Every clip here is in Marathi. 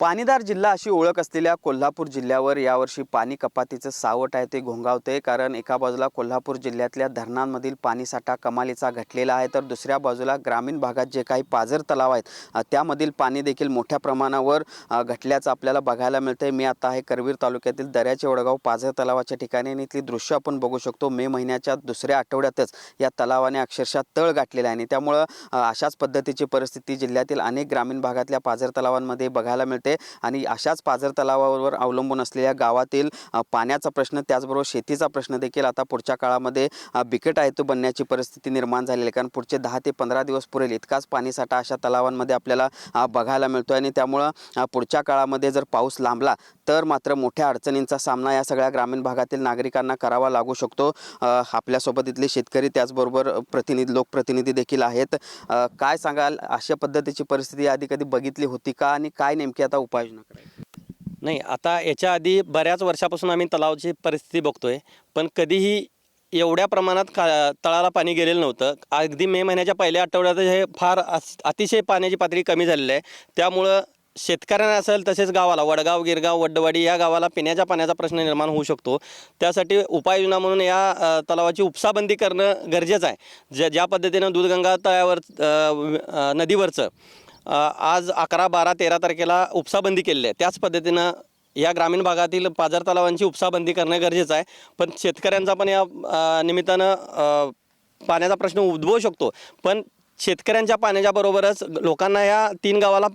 पाणीदार जिल्हा अशी ओळख असलेल्या कोल्हापूर जिल्ह्यावर यावर्षी पाणी कपातीचं सावट आहे ते घोंगावते। कारण एका बाजूला कोल्हापूर जिल्ह्यातल्या धरणांमधील पाणीसाठा कमालीचा घटलेला आहे, तर दुसऱ्या बाजूला ग्रामीण भागात जे काही पाझर तलाव आहेत त्यामधील पाणी देखील मोठ्या प्रमाणावर घटल्याचं आपल्याला बघायला मिळतंय। मी आता आहे करवीर तालुक्यातील दर्याचे वडगाव पाझर तलावाच्या ठिकाणी आणि इथली दृश्य आपण बघू शकतो। मे महिन्याच्या दुसऱ्या आठवड्यातच या तलावाने अक्षरशः तळ गाठलेला आहे आणि त्यामुळे अशाच पद्धतीची परिस्थिती जिल्ह्यातील अनेक ग्रामीण भागातल्या पाझर तलावांमध्ये बघायला मिळते। आणि अशाच पाझर तलावावर अवलंबून असलेल्या गावातील पाण्याचा प्रश्न, त्याचबरोबर शेतीचा प्रश्न देखील आता पुढच्या काळामध्ये बिकट आहे तो बनण्याची परिस्थिती निर्माण झालेली आहे। कारण पुढचे 10 ते 15 दिवस पुरेल इतकाच पाणीसाठा अशा तलावांमध्ये आपल्याला बघायला मिळतोय आणि त्यामुळे पुढच्या काळामध्ये जर पाऊस लांबला तर मात्र मोठ्या अडचणींचा सामना या सगळ्या ग्रामीण भागातील नागरिकांना करावा लागू शकतो। आपल्यासोबत इथले शेतकरी त्याचबरोबर लोकप्रतिनिधी देखील आहेत। काय सांगाल, अशा पद्धतीची परिस्थिती आधी कधी बघितली होती का आणि काय नेमकी आता उपाययोजना करायची? नाही, आता याच्या आधी बऱ्याच वर्षापासून आम्ही तलावाची परिस्थिती बघतोय, पण कधीही एवढ्या प्रमाणात तळाला पाणी गेलेलं नव्हतं। अगदी मे महिन्याच्या पहिल्या आठवड्यात हे फार अतिशय पाण्याची पातळी कमी झालेली आहे। त्यामुळं शेतकऱ्यांना असेल तसेच गावाला वडगाव, गिरगाव, वड्डवाडी या गावाला पिण्याच्या पाण्याचा प्रश्न निर्माण होऊ शकतो। त्यासाठी उपाययोजना म्हणून या तलावाची उपसाबंदी करणं गरजेचं आहे। ज्या पद्धतीनं दूधगंगा तळ्यावर नदीवरचं आज 11, 12, 13 तारखेला उपसाबंदी केलेली आहे, त्याच पद्धतीनं या ग्रामीण भागातील पाझर तलावांची उपसाबंदी करणं गरजेचं आहे। पण शेतकऱ्यांचा पण या निमित्तानं पाण्याचा प्रश्न उद्भवू शकतो। पण शेतकऱ्यांच्या पाण्याच्या बरोबरच लोकांना या 3 गावाला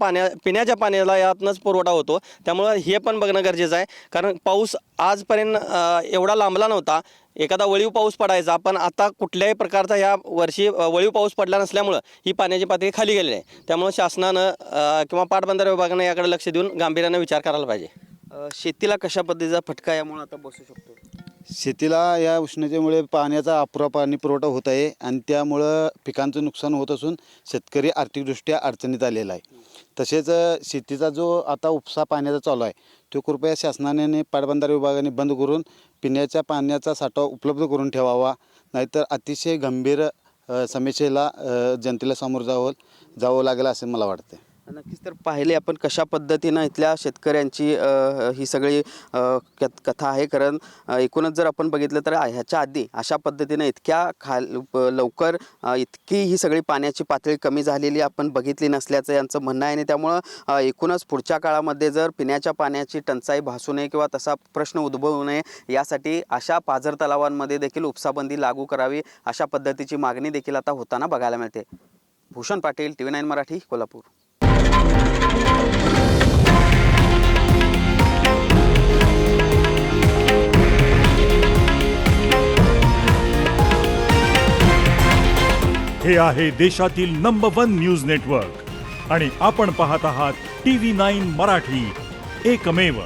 पिण्याच्या पाण्याला यातनंच पुरवठा होतो। त्यामुळं हे पण बघणं गरजेचं आहे। कारण पाऊस आजपर्यंत एवढा लांबला नव्हता, एखादा वळीव पाऊस पडायचा, पण आता कुठल्याही प्रकारचा या वर्षी वळीव पाऊस पडला नसल्यामुळं ही पाण्याची पातळी खाली गेलेली आहे। त्यामुळे शासनानं किंवा पाटबंधारे विभागानं याकडे लक्ष देऊन गांभीर्यानं विचार करायला पाहिजे। शेतीला कशा पद्धतीचा फटका यामुळे आता बसू शकतो? शेतीला या उष्णतेमुळे पाण्याचा अपुरा पाणी पुरवठा होत आहे आणि त्यामुळं पिकांचं नुकसान होत असून शेतकरी आर्थिकदृष्ट्या अडचणीत आलेला आहे। तसेच शेतीचा जो आता उपसा पाण्याचा चालू आहे तो कृपया शासनाने पाटबंधारे विभागाने बंद करून पिण्याच्या पाण्याचा साठा उपलब्ध करून ठेवावा, नाहीतर अतिशय गंभीर समस्येला जनतेला सामोरं जावं लागेल असं मला वाटतं। नक्कीच, तर पाहिले आपण कशा पद्धतीनं इथल्या शेतकऱ्यांची ही सगळी कथा आहे। कारण एकूणच जर आपण बघितलं तर ह्याच्या आधी अशा पद्धतीनं इतक्या लवकर इतकी ही सगळी पाण्याची पातळी कमी झालेली आपण बघितली नसल्याचं यांचं म्हणणं आहे। आणि त्यामुळं एकूणच पुढच्या काळामध्ये जर पिण्याच्या पाण्याची टंचाई भासू नये किंवा तसा प्रश्न उद्भवू नये यासाठी अशा पाझर तलावांमध्ये देखील उपसाबंदी लागू करावी, अशा पद्धतीची मागणी देखील आता होताना बघायला मिळते। भूषण पाटील, TV9 मराठी, कोल्हापूर। हे आहे देशातील नंबर 1 न्यूज नेटवर्क आणि आपण पाहत आहात TV9 मराठी, एकमेव।